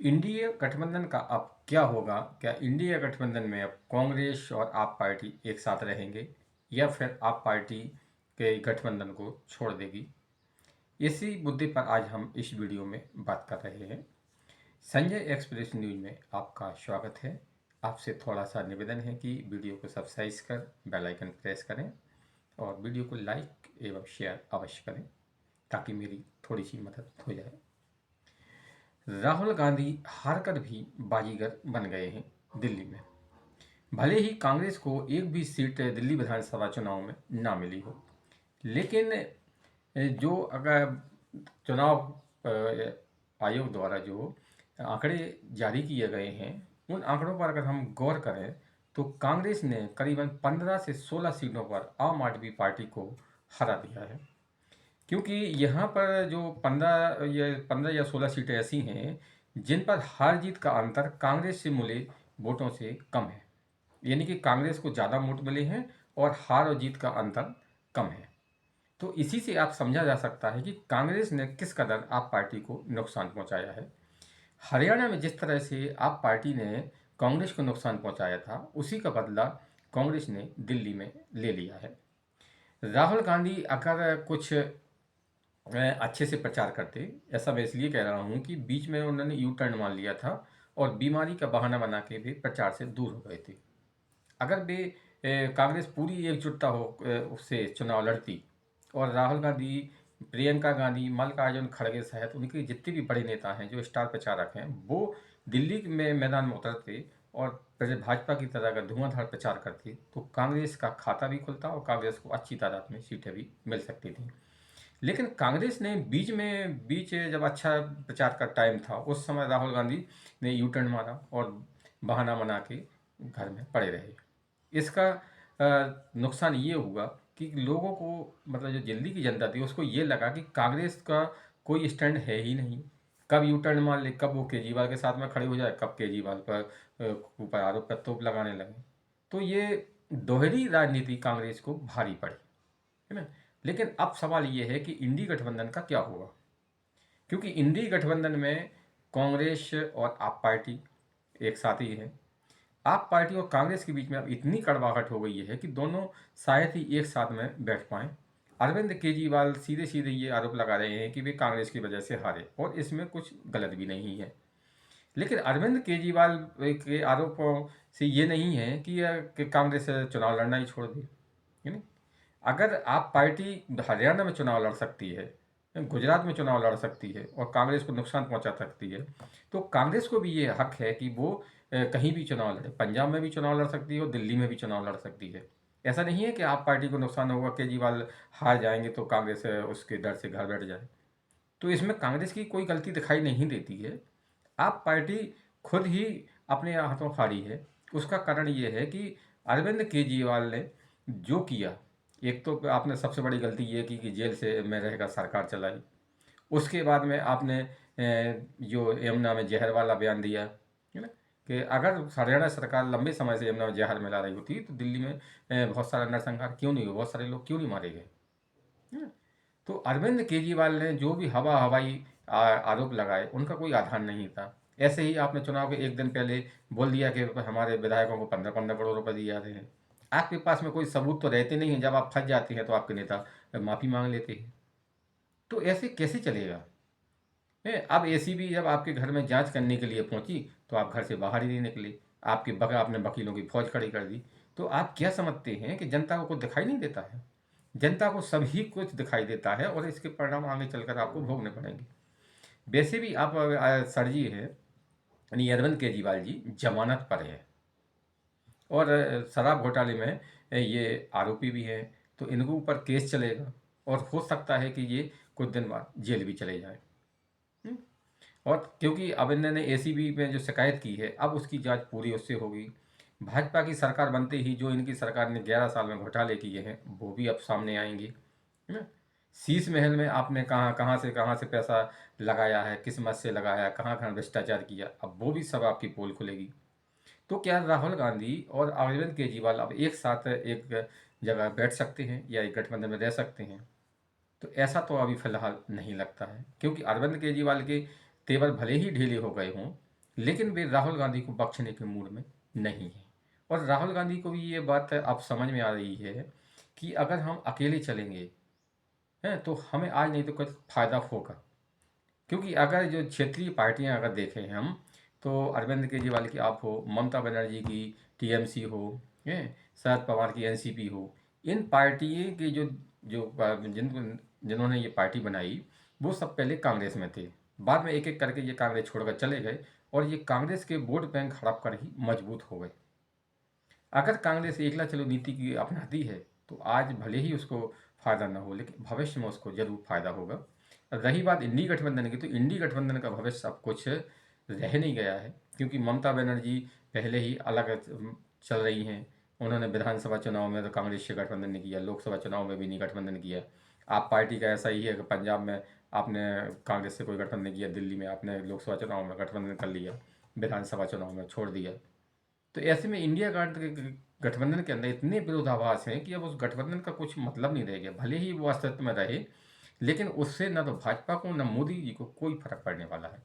India गठबंधन का अब क्या होगा? क्या इंडिया गठबंधन में अब कांग्रेस और आप पार्टी एक साथ रहेंगे या फिर आप पार्टी के गठबंधन को छोड़ देगी? इसी मुद्दे पर आज हम इस वीडियो में बात कर रहे हैं। संजय एक्सप्रेस न्यूज में आपका स्वागत है। आपसे थोड़ा सा निवेदन है कि वीडियो को सब्सक्राइब कर बेल आइकन प्रेस करें और वीडियो को लाइक एवं शेयर अवश्य करें ताकि मेरी थोड़ी सी मदद हो जाए। राहुल गांधी हारकर भी बाजीगर बन गए हैं दिल्ली में। भले ही कांग्रेस को एक भी सीट दिल्ली विधानसभा चुनाव में ना मिली हो, लेकिन जो अगर चुनाव आयोग द्वारा जो आंकड़े जारी किए गए हैं, उन आंकड़ों पर अगर हम गौर करें तो कांग्रेस ने करीबन 15 से 16 सीटों पर आम आदमी पार्टी को हरा दिया है। क्योंकि यहाँ पर जो 15 या 16 सीटें ऐसी हैं जिन पर हार जीत का अंतर कांग्रेस से मिले वोटों से कम है। यानी कि कांग्रेस को ज़्यादा वोट मिले हैं और हार और जीत का अंतर कम है। तो इसी से आप समझा जा सकता है कि कांग्रेस ने किस कदर आप पार्टी को नुकसान पहुंचाया है। हरियाणा में जिस तरह से आप पार्टी ने कांग्रेस को नुकसान पहुंचाया था, उसी का बदला कांग्रेस ने दिल्ली में ले लिया है। राहुल गांधी अगर कुछ अच्छे से प्रचार करते, ऐसा मैं इसलिए कह रहा हूँ कि बीच में उन्होंने यू टर्न मान लिया था और बीमारी का बहाना बना के भी प्रचार से दूर हो गए थे। अगर वे कांग्रेस पूरी एकजुटता हो उससे चुनाव लड़ती और राहुल गांधी, प्रियंका गांधी, मल्लिकार्जुन खड़गे सहित उनके जितने भी बड़े नेता हैं जो स्टार प्रचारक हैं, वो दिल्ली में मैदान में उतरते और पहले भाजपा की तरह का धुआंधार प्रचार करते तो कांग्रेस का खाता भी खुलता और कांग्रेस को अच्छी तादाद में सीटें भी मिल सकती थी। लेकिन कांग्रेस ने बीच जब अच्छा प्रचार का टाइम था, उस समय राहुल गांधी ने यू टर्न मारा और बहाना बना के घर में पड़े रहे। इसका नुकसान ये हुआ कि लोगों को, मतलब जो दिल्ली की जनता थी, उसको ये लगा कि कांग्रेस का कोई स्टैंड है ही नहीं। कब यू टर्न मार ले, कब वो केजरीवाल के साथ में खड़े हो जाए, कब केजरीवाल पर ऊपर आरोप प्रत्यारोप लगाने लगे। तो ये दोहरी राजनीति कांग्रेस को भारी पड़ी, है ना। लेकिन अब सवाल ये है कि इंडी गठबंधन का क्या होगा? क्योंकि इंडी गठबंधन में कांग्रेस और आप पार्टी एक साथ ही है। आप पार्टी और कांग्रेस के बीच में अब इतनी कड़वाहट हो गई है कि दोनों शायद ही एक साथ में बैठ पाएं। अरविंद केजरीवाल सीधे सीधे ये आरोप लगा रहे हैं कि वे कांग्रेस की वजह से हारे, और इसमें कुछ गलत भी नहीं है। लेकिन अरविंद केजरीवाल के आरोपों से ये नहीं है कि कांग्रेस चुनाव लड़ना ही छोड़ दे, है ना। अगर आप पार्टी हरियाणा में चुनाव लड़ सकती है, गुजरात में चुनाव लड़ सकती है और कांग्रेस को नुकसान पहुंचा सकती है, तो कांग्रेस को भी ये हक है कि वो कहीं भी चुनाव लड़े। पंजाब में भी चुनाव लड़ सकती है और दिल्ली में भी चुनाव लड़ सकती है। ऐसा नहीं है कि आप पार्टी को नुकसान होगा, केजरीवाल हार जाएंगे तो कांग्रेस उसके डर से घर बैठ जाए। तो इसमें कांग्रेस की कोई गलती दिखाई नहीं देती है। आप पार्टी खुद ही अपने हाथों फाड़ी है। उसका कारण ये है कि अरविंद केजरीवाल ने जो किया, एक तो आपने सबसे बड़ी गलती ये की कि जेल से में रहकर सरकार चलाई। उसके बाद में आपने जो यमुना में जहर वाला बयान दिया, है ना, कि अगर हरियाणा सरकार लंबे समय से यमुना में जहर मिला रही होती तो दिल्ली में बहुत सारा नरसंहार क्यों नहीं हुआ, बहुत सारे लोग क्यों नहीं मारे गए, है ना? तो अरविंद केजरीवाल ने जो भी हवाई आरोप लगाए, उनका कोई आधार नहीं था। ऐसे ही आपने चुनाव के एक दिन पहले बोल दिया कि हमारे विधायकों को 15-15 करोड़ रुपए दिए जाते हैं। आपके पास में कोई सबूत तो रहते नहीं हैं। जब आप फंस जाते हैं तो आपके नेता माफ़ी मांग लेते हैं। तो ऐसे कैसे चलेगा? अब एसीबी जब आपके घर में जांच करने के लिए पहुंची तो आप घर से बाहर ही नहीं निकले। आपने वकीलों की फौज खड़ी कर दी। तो आप क्या समझते हैं कि जनता को कुछ दिखाई नहीं देता है? जनता को सभी कुछ दिखाई देता है और इसके परिणाम आगे चलकर आपको भोगने पड़ेंगे। वैसे भी आप सर जी है, यानी अरविंद केजरीवाल जी जमानत पर है और शराब घोटाले में ये आरोपी भी हैं। तो इनके ऊपर केस चलेगा और हो सकता है कि ये कुछ दिन बाद जेल भी चले जाए। हम्म? और क्योंकि अब इन्होंने एसीबी में जो शिकायत की है, अब उसकी जांच पूरी उससे होगी। भाजपा की सरकार बनते ही जो इनकी सरकार ने 11 साल में घोटाले किए हैं वो भी अब सामने आएंगे, है ना। शीश महल में आपने कहाँ से पैसा लगाया है, किस मत से लगाया है, कहाँ कहाँ भ्रष्टाचार किया, अब वो भी सब आपकी पोल खुलेगी। तो क्या राहुल गांधी और अरविंद केजरीवाल अब एक साथ एक जगह बैठ सकते हैं या एक गठबंधन में रह सकते हैं? तो ऐसा तो अभी फिलहाल नहीं लगता है, क्योंकि अरविंद केजरीवाल के तेवर भले ही ढीले हो गए हों, लेकिन वे राहुल गांधी को बख्शने के मूड में नहीं है। और राहुल गांधी को भी ये बात अब समझ में आ रही है कि अगर हम अकेले चलेंगे हैं तो हमें आज नहीं तो कल फायदा होगा। क्योंकि अगर जो क्षेत्रीय पार्टियां अगर देखें हम, तो अरविंद केजरीवाल की आप हो, ममता बनर्जी की टीएमसी हो, हैं, शरद पवार की एनसीपी हो, इन पार्टियों के जो जो जिन्होंने ये पार्टी बनाई, वो सब पहले कांग्रेस में थे। बाद में एक एक करके ये कांग्रेस छोड़कर चले गए और ये कांग्रेस के वोट बैंक हड़प कर ही मजबूत हो गए। अगर कांग्रेस एकला चलो नीति की अपनाती है तो आज भले ही उसको फायदा ना हो, लेकिन भविष्य में उसको जरूर फायदा होगा। रही बात इंडी गठबंधन की, तो इंडी गठबंधन का भविष्य अब कुछ रह नहीं गया है, क्योंकि ममता बनर्जी पहले ही अलग चल रही हैं। उन्होंने विधानसभा चुनाव में तो कांग्रेस से गठबंधन नहीं किया, लोकसभा चुनाव में भी नहीं गठबंधन किया। आप पार्टी का ऐसा ही है कि पंजाब में आपने कांग्रेस से कोई गठबंधन नहीं किया, दिल्ली में आपने लोकसभा चुनाव में गठबंधन कर लिया, विधानसभा चुनाव में छोड़ दिया। तो ऐसे में इंडिया गठबंधन के अंदर इतने विरोधाभास हैं कि अब उस गठबंधन का कुछ मतलब नहीं रह गया। भले ही वो अस्तित्व में रहे, लेकिन उससे न तो भाजपा को न मोदी जी को कोई फर्क पड़ने वाला है।